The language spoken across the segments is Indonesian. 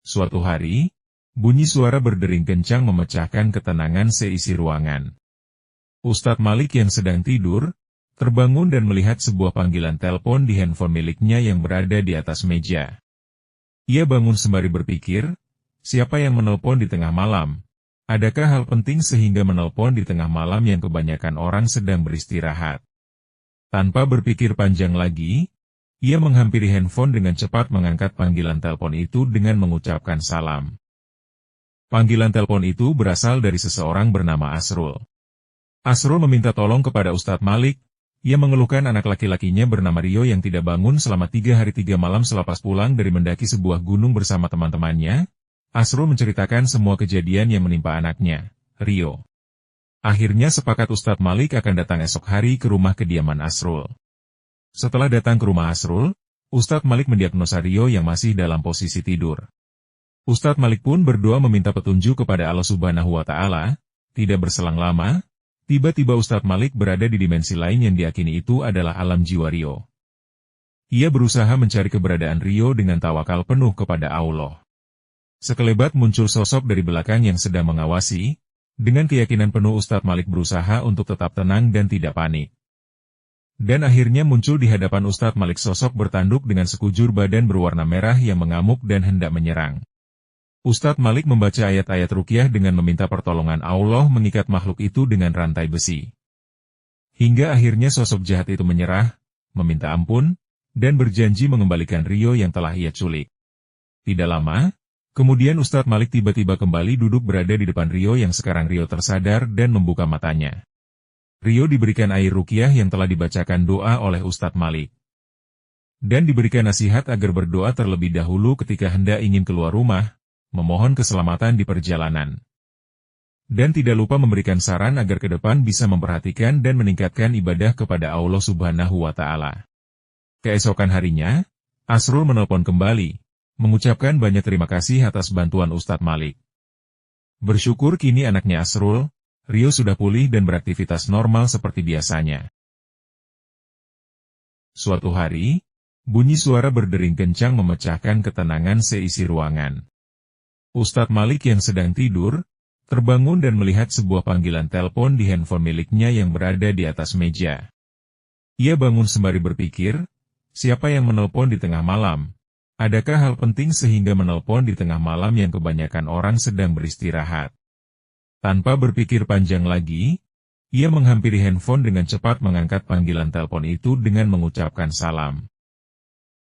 Suatu hari, bunyi suara berdering kencang memecahkan ketenangan seisi ruangan. Ustadz Malik yang sedang tidur, terbangun dan melihat sebuah panggilan telepon di handphone miliknya yang berada di atas meja. Ia bangun sembari berpikir, siapa yang menelpon di tengah malam? Adakah hal penting sehingga menelpon di tengah malam yang kebanyakan orang sedang beristirahat? Tanpa berpikir panjang lagi, ia menghampiri handphone dengan cepat mengangkat panggilan telepon itu dengan mengucapkan salam. Panggilan telepon itu berasal dari seseorang bernama Asrul. Asrul meminta tolong kepada Ustadz Malik. Ia mengeluhkan anak laki-lakinya bernama Rio yang tidak bangun selama 3 hari 3 malam selepas pulang dari mendaki sebuah gunung bersama teman-temannya. Asrul menceritakan semua kejadian yang menimpa anaknya, Rio. Akhirnya sepakat Ustadz Malik akan datang esok hari ke rumah kediaman Asrul. Setelah datang ke rumah Asrul, Ustadz Malik mendiagnosa Rio yang masih dalam posisi tidur. Ustadz Malik pun berdoa meminta petunjuk kepada Allah Subhanahu wa Ta'ala. Tidak berselang lama, tiba-tiba Ustadz Malik berada di dimensi lain yang diyakini itu adalah alam jiwa Rio. Ia berusaha mencari keberadaan Rio dengan tawakal penuh kepada Allah. Sekelebat muncul sosok dari belakang yang sedang mengawasi. Dengan keyakinan penuh Ustadz Malik berusaha untuk tetap tenang dan tidak panik. Dan akhirnya muncul di hadapan Ustadz Malik sosok bertanduk dengan sekujur badan berwarna merah yang mengamuk dan hendak menyerang. Ustadz Malik membaca ayat-ayat ruqyah dengan meminta pertolongan Allah mengikat makhluk itu dengan rantai besi. Hingga akhirnya sosok jahat itu menyerah, meminta ampun, dan berjanji mengembalikan Rio yang telah ia culik. Tidak lama, kemudian Ustadz Malik tiba-tiba kembali duduk berada di depan Rio yang sekarang Rio tersadar dan membuka matanya. Rio diberikan air ruqyah yang telah dibacakan doa oleh Ustadz Malik. Dan diberikan nasihat agar berdoa terlebih dahulu ketika hendak ingin keluar rumah, memohon keselamatan di perjalanan. Dan tidak lupa memberikan saran agar ke depan bisa memperhatikan dan meningkatkan ibadah kepada Allah Subhanahu wa Ta'ala. Keesokan harinya, Asrul menelpon kembali, mengucapkan banyak terima kasih atas bantuan Ustadz Malik. Bersyukur kini anaknya Asrul, Rio sudah pulih dan beraktivitas normal seperti biasanya. Suatu hari, bunyi suara berdering kencang memecahkan ketenangan seisi ruangan. Ustadz Malik yang sedang tidur, terbangun dan melihat sebuah panggilan telepon di handphone miliknya yang berada di atas meja. Ia bangun sembari berpikir, siapa yang menelpon di tengah malam? Adakah hal penting sehingga menelpon di tengah malam yang kebanyakan orang sedang beristirahat? Tanpa berpikir panjang lagi, ia menghampiri handphone dengan cepat mengangkat panggilan telepon itu dengan mengucapkan salam.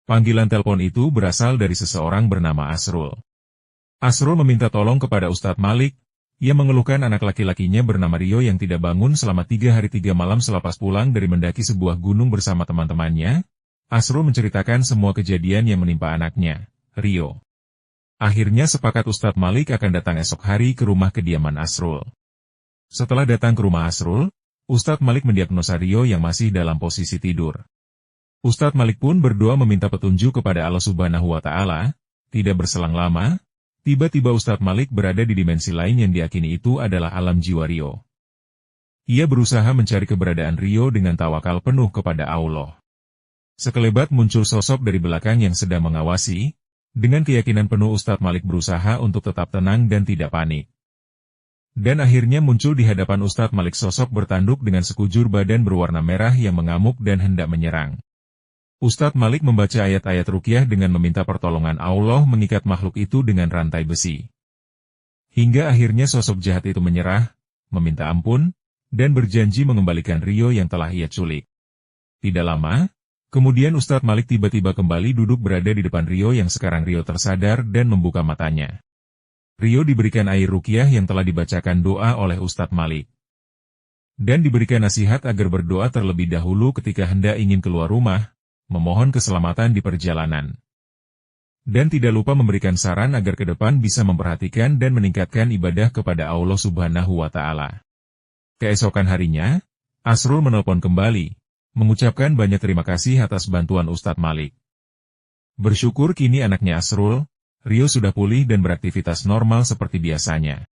Panggilan telepon itu berasal dari seseorang bernama Asrul. Asrul meminta tolong kepada Ustadz Malik. Ia mengeluhkan anak laki-lakinya bernama Rio yang tidak bangun selama 3 hari 3 malam selepas pulang dari mendaki sebuah gunung bersama teman-temannya. Asrul menceritakan semua kejadian yang menimpa anaknya, Rio. Akhirnya sepakat Ustadz Malik akan datang esok hari ke rumah kediaman Asrul. Setelah datang ke rumah Asrul, Ustadz Malik mendiagnosa Rio yang masih dalam posisi tidur. Ustadz Malik pun berdoa meminta petunjuk kepada Allah Subhanahu wa Ta'ala. Tidak berselang lama, tiba-tiba Ustadz Malik berada di dimensi lain yang diyakini itu adalah alam jiwa Rio. Ia berusaha mencari keberadaan Rio dengan tawakal penuh kepada Allah. Sekelebat muncul sosok dari belakang yang sedang mengawasi. Dengan keyakinan penuh Ustadz Malik berusaha untuk tetap tenang dan tidak panik. Dan akhirnya muncul di hadapan Ustadz Malik sosok bertanduk dengan sekujur badan berwarna merah yang mengamuk dan hendak menyerang. Ustadz Malik membaca ayat-ayat ruqyah dengan meminta pertolongan Allah mengikat makhluk itu dengan rantai besi. Hingga akhirnya sosok jahat itu menyerah, meminta ampun, dan berjanji mengembalikan Rio yang telah ia culik. Tidak lama, kemudian Ustadz Malik tiba-tiba kembali duduk berada di depan Rio yang sekarang Rio tersadar dan membuka matanya. Rio diberikan air ruqyah yang telah dibacakan doa oleh Ustadz Malik. Dan diberikan nasihat agar berdoa terlebih dahulu ketika hendak ingin keluar rumah, memohon keselamatan di perjalanan. Dan tidak lupa memberikan saran agar ke depan bisa memperhatikan dan meningkatkan ibadah kepada Allah Subhanahu wa Ta'ala. Keesokan harinya, Asrul menelpon kembali, mengucapkan banyak terima kasih atas bantuan Ustadz Malik. Bersyukur kini anaknya Asrul, Rio sudah pulih dan beraktivitas normal seperti biasanya.